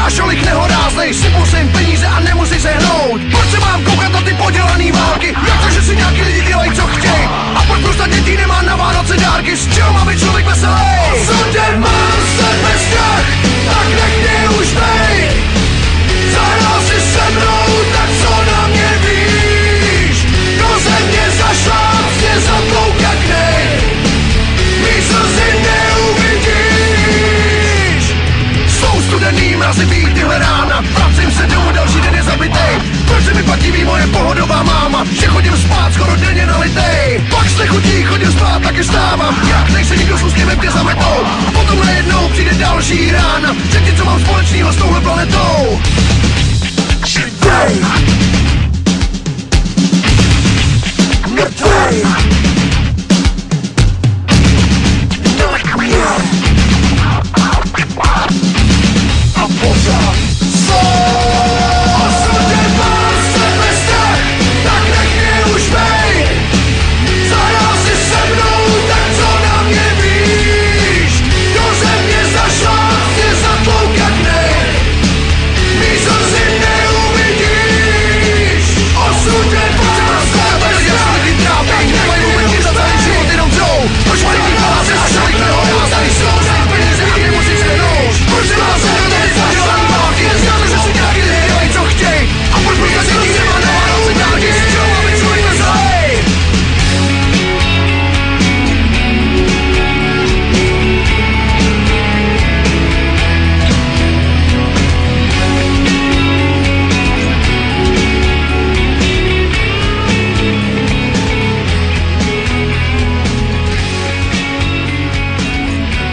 Máš olik nehoráznej, sypou se jim peníze a nemusí se hnout. Proč se mám koukat na ty podělaný války? Jak to, že si nějaký lidi dělají, co chtěj? A proč spousta dětí nemá na Vánoce dárky? Z čeho má být člověk veselý? Sude mám sebe strach, tak nech mě už bejt. Zahrál si se mnou, tak co na mě víš? Do země zašláp, mě zatloukaknej. Mý slzy neuvidíš. Jsou studený mrazivý tyhle rána, vracím se domů, další den je zabitej. Proč se mi pak diví moje pohodová máma, že chodím spát skoro denně nalitej. Pak jste chutí, chodím spát, taky stávám. Jak nejse nikdo s úsměvem tě zametou. A potom najednou přijde další rána. Řekni, co mám společného s touhle planetou. Dej!